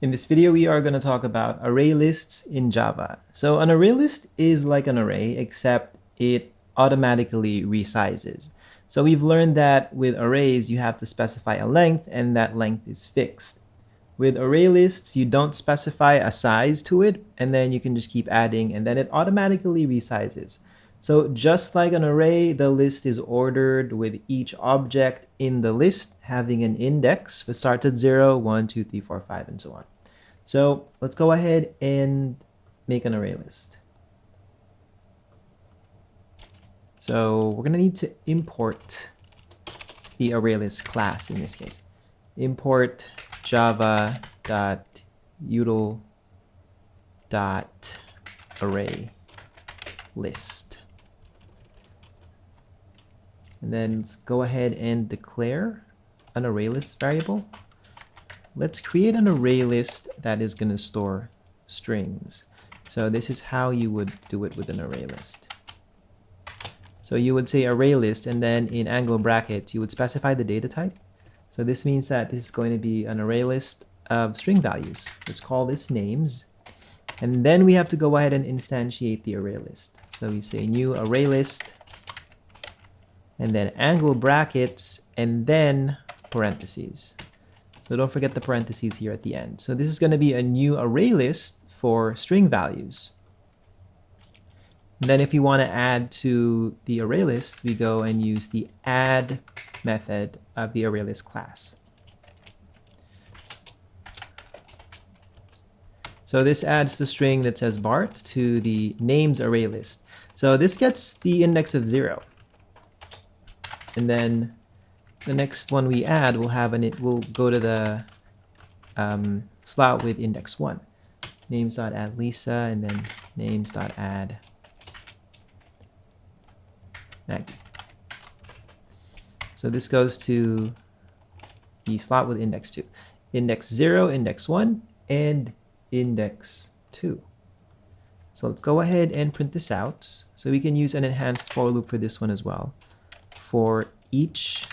In this video, we are going to talk about array lists in Java. So an array list is like an array, except it automatically resizes. So we've learned that with arrays, you have to specify a length, and that length is fixed. With array lists, you don't specify a size to it, and then you can just keep adding, and then it automatically resizes. So just like an array, the list is ordered with each object in the list having an index that starts at 0, 1, 2, 3, 4, 5, and so on. So let's go ahead and make an array list. So we're going to need to import the ArrayList class in this case. Import java.util.ArrayList. And then let's go ahead and declare an ArrayList variable. Let's create an array list that is going to store strings. So this is how you would do it with an array list. So you would say array list, and then in angle brackets, you would specify the data type. So this means that this is going to be an array list of string values. Let's call this names. And then we have to go ahead and instantiate the array list. So we say new array list, and then angle brackets, and then parentheses. So don't forget the parentheses here at the end. So this is going to be a new array list for string values. And then if you want to add to the array list, we go and use the add method of the array list class. So this adds the string that says Bart to the names array list. So this gets the index of 0. And then the next one we add will have will go to the slot with index 1. Names.add Lisa, and then names.add Maggie. So this goes to the slot with index 2. Index 0, index 1, and index 2. So let's go ahead and print this out. So we can use an enhanced for loop for this one as well. For each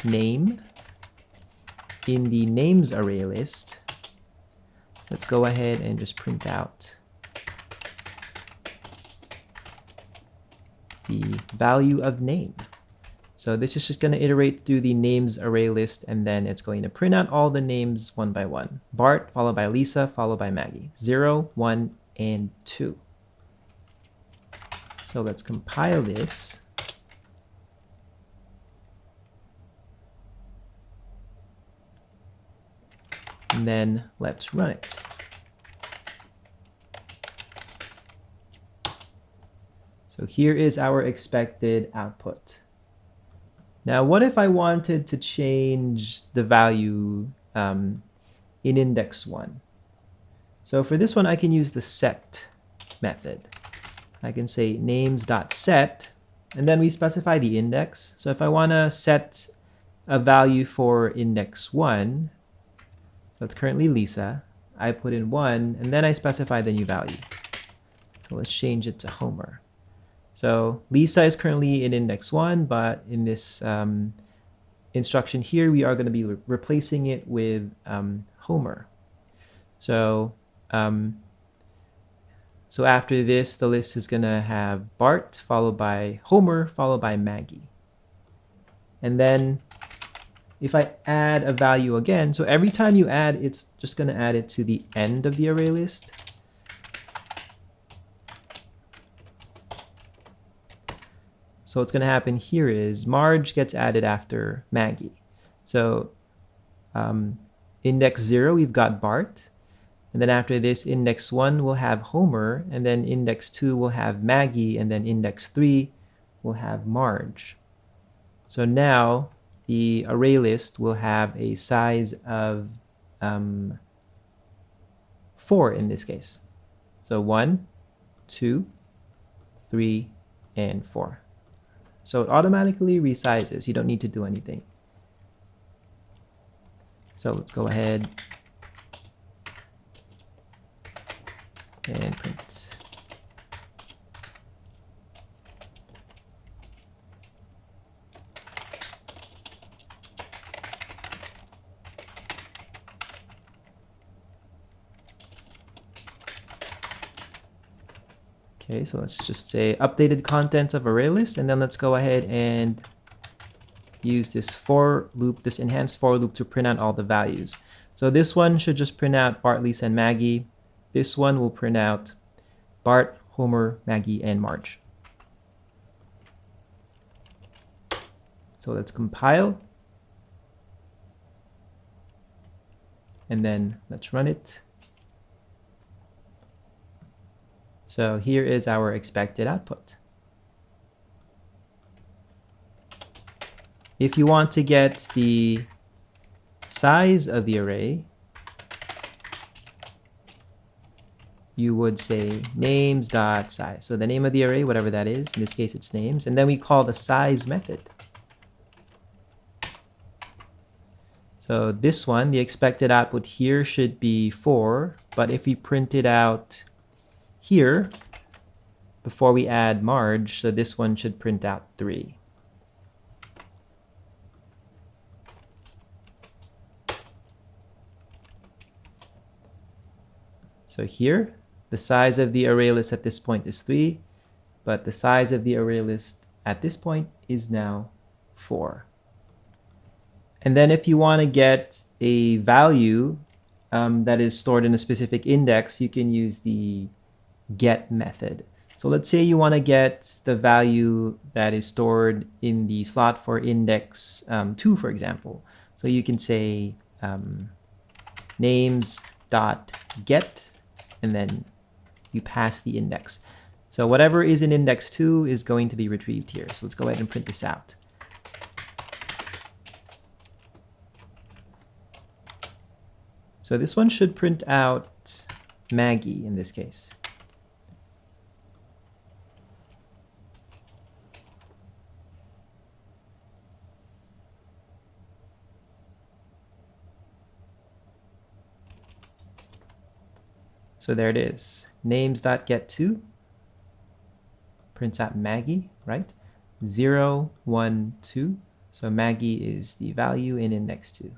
name in the names array list, let's go ahead and just print out the value of name. So this is just going to iterate through the names array list, and then it's going to print out all the names one by one. Bart, followed by Lisa, followed by Maggie. 0, 1, and 2. So let's compile this. And then let's run it. So here is our expected output. Now, what if I wanted to change the value in index 1? So for this one, I can use the set method. I can say names.set, and then we specify the index. So if I want to set a value for index 1, that's currently Lisa, I put in 1, and then I specify the new value. So let's change it to Homer. So Lisa is currently in index 1, but in this instruction here, we are going to be replacing it with Homer. So after this, the list is going to have Bart, followed by Homer, followed by Maggie. And then if I add a value again, so every time you add, it's just going to add it to the end of the array list. So what's going to happen here is Marge gets added after Maggie. So index 0, we've got Bart. And then after this, index 1 will have Homer. And then index 2 will have Maggie. And then index 3 will have Marge. So now the array list will have a size of 4 in this case. So 1, 2, 3, and 4. So it automatically resizes. You don't need to do anything. So let's go ahead and print. Okay, so let's just say updated contents of ArrayList, and then let's go ahead and use this for loop, this enhanced for loop to print out all the values. So this one should just print out Bart, Lisa, and Maggie. This one will print out Bart, Homer, Maggie, and Marge. So let's compile. And then let's run it. So here is our expected output. If you want to get the size of the array, you would say names.size. So the name of the array, whatever that is, in this case it's names, and then we call the size method. So this one, the expected output here should be 4, but if we print it out here, before we add Marge, so this one should print out 3. So here, the size of the array list at this point is 3, but the size of the array list at this point is now 4. And then if you want to get a value that is stored in a specific index, you can use the get method. So let's say you want to get the value that is stored in the slot for index 2, for example. So you can say names.get, and then you pass the index. So whatever is in index 2 is going to be retrieved here. So let's go ahead and print this out. So this one should print out Maggie in this case. So there it is. Names.get2 prints out Maggie, right? 0, 1, 2. So Maggie is the value in index 2.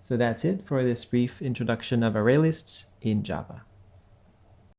So that's it for this brief introduction of ArrayLists in Java.